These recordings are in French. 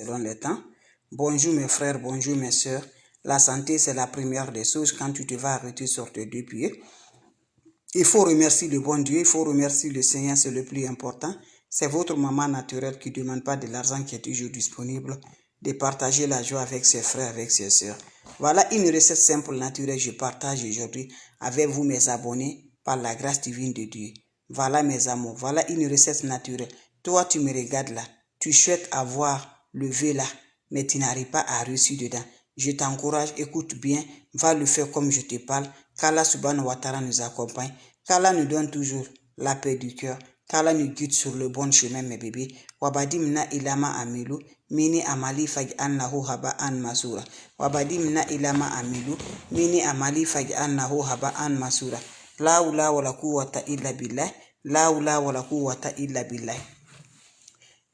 selon le temps. Bonjour mes frères, bonjour mes sœurs. La santé, c'est la première des choses. Quand tu te vas arrêter sur tes deux pieds, il faut remercier le bon Dieu, il faut remercier le Seigneur, c'est le plus important. C'est votre maman naturelle qui ne demande pas de l'argent qui est toujours disponible, de partager la joie avec ses frères, avec ses sœurs. Voilà une recette simple, naturelle, je partage aujourd'hui avec vous mes abonnés par la grâce divine de Dieu. Voilà mes amours, voilà une recette naturelle. Toi, tu me regardes là, tu souhaites avoir le vœu là, mais tu n'arrives pas à réussir dedans. Je t'encourage, écoute bien, va le faire comme je te parle. Qu'Allah subhanahu wa ta'ala nous accompagne. Qu'Allah nous donne toujours la paix du cœur. Qu'Allah nous guide sur le bon chemin, mes bébés. Wabadimna ilama amilu, mini amali faj'annahu haba'an masura. Wabadimna ilama amilu, mini amali faj'annahu haba'an masura. La hawla wa la quwwata illa billah. La hawla wa la quwwata illa billah.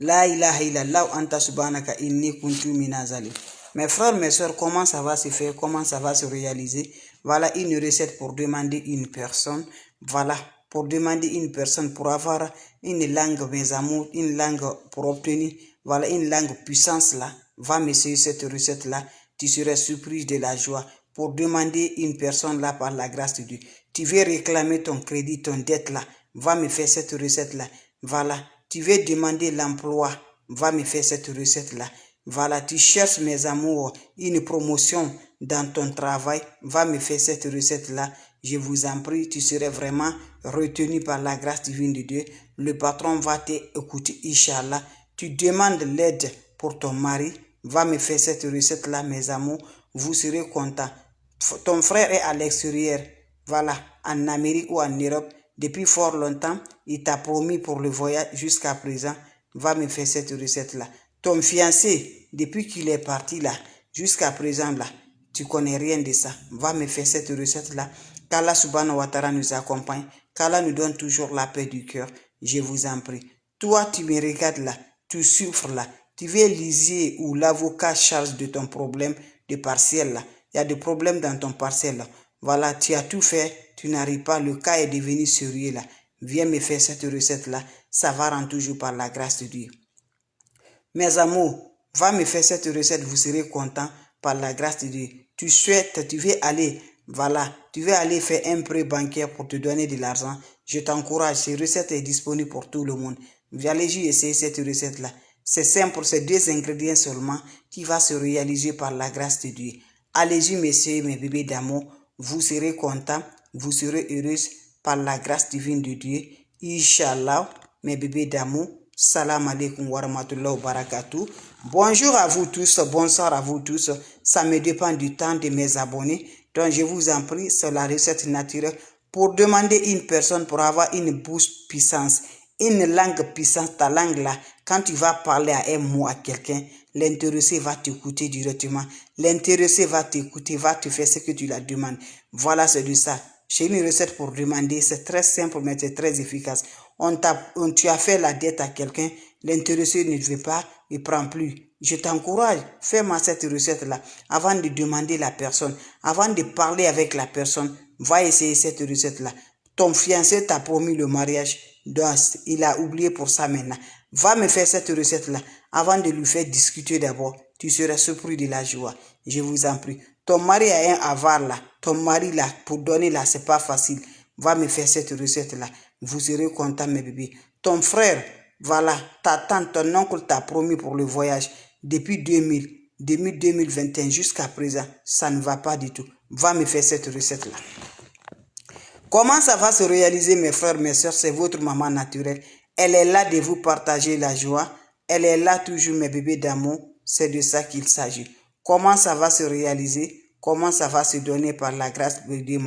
La ilaha illallah anta subhanaka inni kuntu minazalim. Mes frères, mes soeurs, comment ça va se faire, comment ça va se réaliser? Voilà une recette pour demander une personne. Voilà, pour demander une personne, pour avoir une langue, mes amours, une langue pour obtenir, voilà, une langue puissance là. Va m'essayer cette recette là. Tu seras surpris de la joie. Pour demander une personne là par la grâce de Dieu. Tu veux réclamer ton crédit, ton dette là. Va me faire cette recette là. Voilà, tu veux demander l'emploi. Va me faire cette recette là. Voilà, tu cherches, mes amours, une promotion dans ton travail. Va me faire cette recette-là. Je vous en prie, tu serais vraiment retenu par la grâce divine de Dieu. Le patron va t'écouter, Inch'Allah. Tu demandes l'aide pour ton mari. Va me faire cette recette-là, mes amours. Vous serez contents. Ton frère est à l'extérieur. Voilà, en Amérique ou en Europe. Depuis fort longtemps, il t'a promis pour le voyage jusqu'à présent. Va me faire cette recette-là. Ton fiancé, depuis qu'il est parti là, jusqu'à présent là, tu connais rien de ça. Va me faire cette recette-là. Qu'Allah subhanahu wa ta'ala nous accompagne. Qu'Allah nous donne toujours la paix du cœur. Je vous en prie. Toi, tu me regardes là, tu souffres là. Tu veux l'huissier ou l'avocat charge de ton problème de partiel là. Il y a des problèmes dans ton partiel là. Voilà, tu as tout fait, tu n'arrives pas, le cas est devenu sérieux là. Viens me faire cette recette-là. Ça va rendre toujours par la grâce de Dieu. Mes amours, va me faire cette recette, vous serez contents par la grâce de Dieu. Tu souhaites, tu veux aller, voilà, tu veux aller faire un prêt bancaire pour te donner de l'argent. Je t'encourage, cette recette est disponible pour tout le monde. Allez-y essayer cette recette-là. C'est simple, c'est 2 ingrédients seulement qui va se réaliser par la grâce de Dieu. Allez-y, messieurs, mes bébés d'amour, vous serez contents, vous serez heureux par la grâce divine de Dieu. Inch'Allah, mes bébés d'amour. Salam alaikum wa rahmatullahi wa barakatuh. Bonjour à vous tous, bonsoir à vous tous. Ça me dépend du temps de mes abonnés. Donc je vous en prie, c'est la recette naturelle pour demander une personne pour avoir une bouche puissance, une langue puissance, ta langue là. Quand tu vas parler à un mot à quelqu'un, l'intéressé va t'écouter directement. L'intéressé va t'écouter, va te faire ce que tu la demandes. Voilà, c'est de ça. J'ai une recette pour demander, c'est très simple mais c'est très efficace. Tu as fait la dette à quelqu'un, l'intéressé ne veut pas, il ne prend plus. Je t'encourage, fais-moi cette recette-là avant de demander la personne, avant de parler avec la personne, va essayer cette recette-là. Ton fiancé t'a promis le mariage, donc il a oublié pour ça maintenant. Va me faire cette recette-là avant de lui faire discuter d'abord. Tu seras surpris de la joie. Je vous en prie. Ton mari a un avare là, ton mari là, pour donner là, c'est pas facile. Va me faire cette recette-là. Vous serez contents, mes bébés. Ton frère, voilà, ta tante, ton oncle t'a promis pour le voyage depuis 2021 jusqu'à présent. Ça ne va pas du tout. Va me faire cette recette-là. Comment ça va se réaliser, mes frères, mes soeurs? C'est votre maman naturelle. Elle est là de vous partager la joie. Elle est là toujours, mes bébés d'amour. C'est de ça qu'il s'agit. Comment ça va se réaliser? Comment ça va se donner par la grâce de Dieu,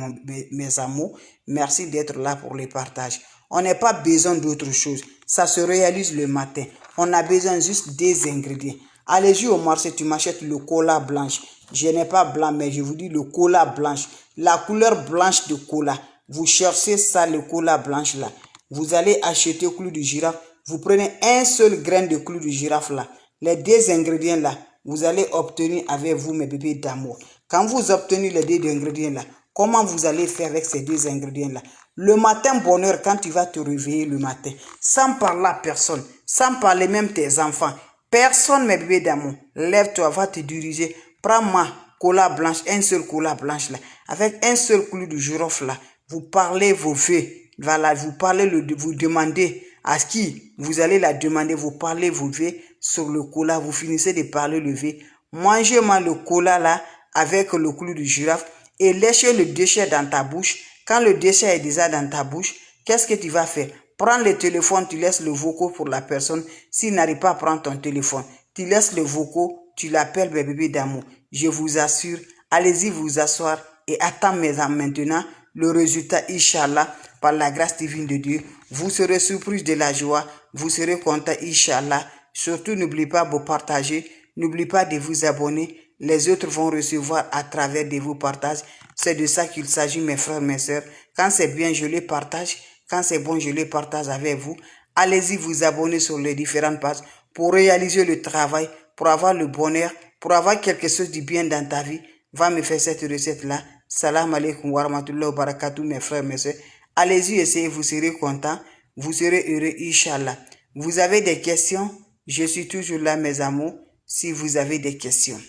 mes amours? Merci d'être là pour le partage. On n'a pas besoin d'autre chose. Ça se réalise le matin. On a besoin juste des ingrédients. Allez-y au marché, tu m'achètes le cola blanche. Je n'ai pas blanc, mais je vous dis le cola blanche. La couleur blanche de cola. Vous cherchez ça, le cola blanche là. Vous allez acheter clou de girafe. Vous prenez un seul grain de clou de girafe là. Les 2 ingrédients là, vous allez obtenir avec vous, mes bébés d'amour. Quand vous obtenez les 2 ingrédients là, comment vous allez faire avec ces 2 ingrédients là? Le matin, bonheur, quand tu vas te réveiller le matin, sans parler à personne, sans parler même tes enfants, Personne, mes bébés d'amour. Lève-toi, va te diriger. Prends ma cola blanche, un seul cola blanche là. Avec un seul clou de girofle là. Vous parlez vos vœux. Voilà, vous parlez, vous demandez à qui vous allez la demander. Vous parlez vos vœux sur le cola. Vous finissez de parler le vœu. Mangez-moi le cola là avec le clou de girafe et léchez le déchet dans ta bouche. Quand le déchet est déjà dans ta bouche, qu'est-ce que tu vas faire? Prends le téléphone, tu laisses le vocal pour la personne. S'il n'arrive pas à prendre ton téléphone, tu laisses le vocal, tu l'appelles bébé d'amour. Je vous assure, allez-y vous asseoir et attendez maintenant le résultat, Inch'Allah, par la grâce divine de Dieu. Vous serez surpris de la joie, vous serez content, Inch'Allah. Surtout, n'oubliez pas de partager, n'oubliez pas de vous abonner. Les autres vont recevoir à travers de vos partages. C'est de ça qu'il s'agit, mes frères, mes sœurs. Quand c'est bien, je les partage. Quand c'est bon, je les partage avec vous. Allez-y vous abonner sur les différentes pages pour réaliser le travail, pour avoir le bonheur, pour avoir quelque chose de bien dans ta vie. Va me faire cette recette-là. Salam alaikum wa rahmatullahi wa barakatuh, mes frères, mes sœurs. Allez-y, essayez, vous serez contents. Vous serez heureux, Inch'Allah. Vous avez des questions? Je suis toujours là, mes amours, si vous avez des questions.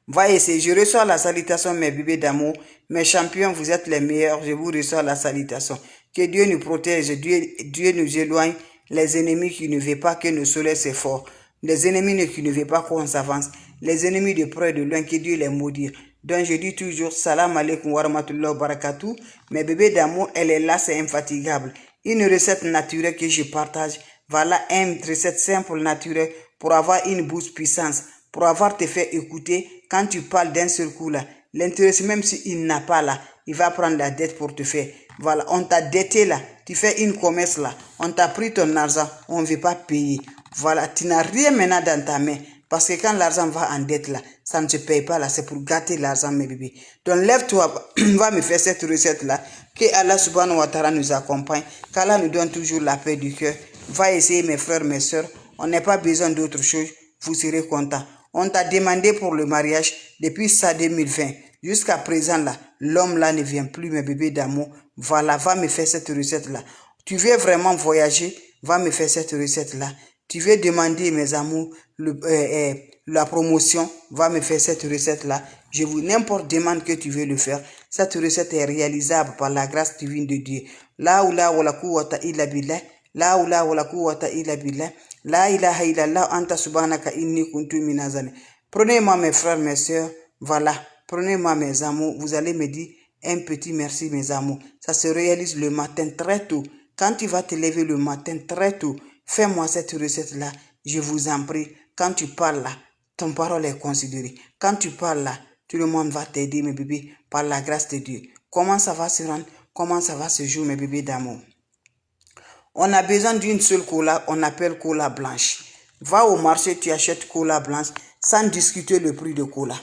Va essayer. Je reçois la salutation, mes bébés d'amour. Mes champions, vous êtes les meilleurs. Je vous reçois la salutation. Que Dieu nous protège. Dieu nous éloigne les ennemis qui ne veulent pas que nos soleils s'efforcent. Les ennemis qui ne veulent pas qu'on s'avance. Les ennemis de près et de loin, que Dieu les maudit. Donc je dis toujours, salam alaikum wa rahmatullahi wa barakatuh. Mes bébés d'amour, elle est là, c'est infatigable. Une recette naturelle que je partage. Voilà une recette simple, naturelle, pour avoir une bouche puissance, pour avoir te fait écouter. Quand tu parles d'un seul coup là, l'intéressé, même s'il n'a pas là, il va prendre la dette pour te faire. Voilà, on t'a detté là, tu fais une commerce là, on t'a pris ton argent, on ne veut pas payer. Voilà, tu n'as rien maintenant dans ta main. Parce que quand l'argent va en dette là, ça ne se paye pas là, c'est pour gâter l'argent, mes bébés. Donc lève-toi, va me faire cette recette là. Que Allah subhanahu wa ta'ala nous accompagne, qu'Allah nous donne toujours la paix du cœur. Va essayer, mes frères, mes soeurs. On n'a pas besoin d'autre chose, vous serez contents. On t'a demandé pour le mariage depuis ça 2020. Jusqu'à présent là, l'homme là ne vient plus, mes bébés d'amour. Voilà, va me faire cette recette là. Tu veux vraiment voyager, va me faire cette recette là. Tu veux demander, mes amours, la promotion, va me faire cette recette-là. Je vous, n'importe demande que tu veux le faire. Cette recette est réalisable par la grâce divine de Dieu. La oula wa la quwwata illa billah. La oula wa la quwwata illa billah. La ilaha illallah anta subhanaka inni kuntu minazani. Prenez-moi, mes frères, mes sœurs. Voilà. Prenez-moi, mes amours. Vous allez me dire un petit merci, mes amours. Ça se réalise le matin très tôt. Quand tu vas te lever le matin très tôt, fais-moi cette recette-là, je vous en prie. Quand tu parles là, ton parole est considérée. Quand tu parles là, tout le monde va t'aider, mes bébés, par la grâce de Dieu. Comment ça va se rendre? Comment ça va se jouer, mes bébés d'amour? On a besoin d'une seule cola, on appelle cola blanche. Va au marché, tu achètes cola blanche, sans discuter le prix de cola.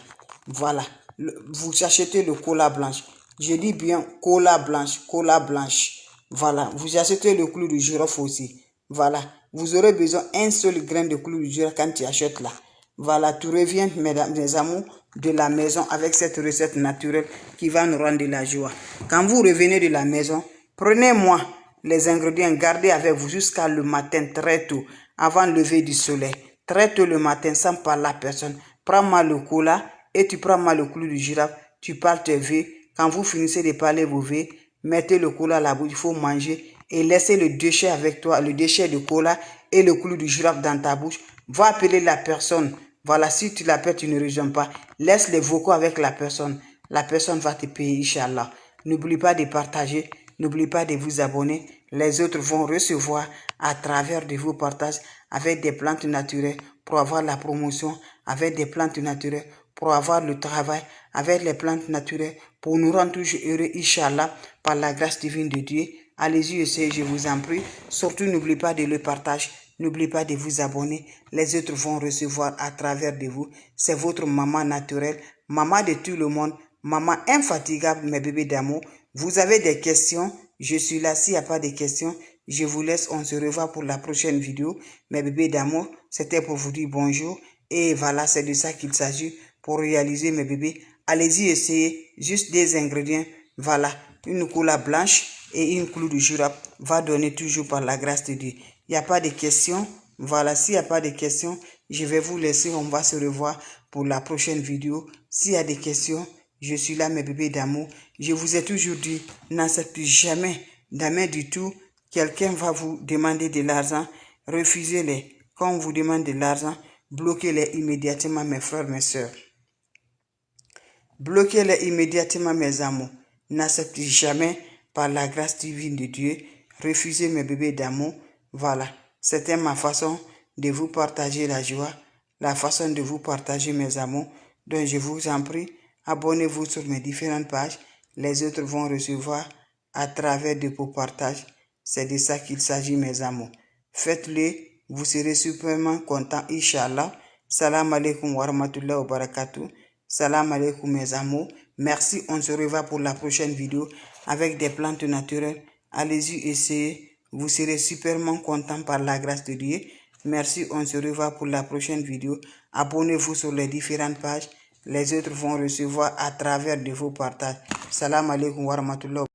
Voilà, vous achetez le cola blanche. Je dis bien cola blanche, cola blanche. Voilà, vous achetez le clou de girofle aussi. Voilà, vous aurez besoin d'un seul grain de clou de girofle quand tu achètes là. Voilà, tu reviens, mesdames, mes amours, de la maison avec cette recette naturelle qui va nous rendre de la joie. Quand vous revenez de la maison, prenez-moi les ingrédients, gardez avec vous jusqu'à le matin très tôt, avant le lever du soleil. Très tôt le matin, sans parler à personne. Prends-moi le cola et tu prends-moi le clou de girafe. Tu parles tes vœux. Quand vous finissez de parler vos vœux, mettez le cola à la bouche, il faut manger et laissez le déchet avec toi, le déchet de cola et le clou de girafe dans ta bouche. Va appeler la personne. Voilà, si tu l'appelles, tu ne rejoins pas. Laisse les vocaux avec la personne. La personne va te payer, Inch'Allah. N'oublie pas de partager. N'oubliez pas de vous abonner. Les autres vont recevoir à travers de vos partages avec des plantes naturelles pour avoir la promotion, avec des plantes naturelles pour avoir le travail, avec les plantes naturelles pour nous rendre toujours heureux, Inch'Allah, par la grâce divine de Dieu. Allez-y, essayez, je vous en prie. Surtout, n'oubliez pas de le partager. N'oubliez pas de vous abonner. Les autres vont recevoir à travers de vous. C'est votre maman naturelle, maman de tout le monde, maman infatigable, mes bébés d'amour. Vous avez des questions? Je suis là. S'il n'y a pas de questions, je vous laisse. On se revoit pour la prochaine vidéo. Mes bébés d'amour, c'était pour vous dire bonjour. Et voilà, c'est de ça qu'il s'agit pour réaliser, mes bébés. Allez-y, essayez. Juste des ingrédients. Voilà, une cola blanche et une clou de girafe va donner toujours par la grâce de Dieu. Il n'y a pas de questions. Voilà, s'il n'y a pas de questions, je vais vous laisser. On va se revoir pour la prochaine vidéo. S'il y a des questions, je suis là, mes bébés d'amour. Je vous ai toujours dit, n'acceptez jamais du tout. Quelqu'un va vous demander de l'argent, refusez-les. Quand on vous demande de l'argent, bloquez-les immédiatement, mes frères, mes soeurs. Bloquez-les immédiatement, mes amours. N'acceptez jamais, par la grâce divine de Dieu, refusez mes bébés d'amour. Voilà, c'était ma façon de vous partager la joie, la façon de vous partager mes amours. Donc je vous en prie, abonnez-vous sur mes différentes pages. Les autres vont recevoir à travers de vos partages. C'est de ça qu'il s'agit, mes amours. Faites-le, vous serez superment contents, Inch'Allah. Salam alaikum wa rahmatullahi wa barakatuh. Salam alaikum, mes amours. Merci, on se revoit pour la prochaine vidéo avec des plantes naturelles. Allez-y, essayez. Vous serez superment contents par la grâce de Dieu. Merci, on se revoit pour la prochaine vidéo. Abonnez-vous sur les différentes pages. Les autres vont recevoir à travers de vos partages. Salam alaikum wa rahmatullahi.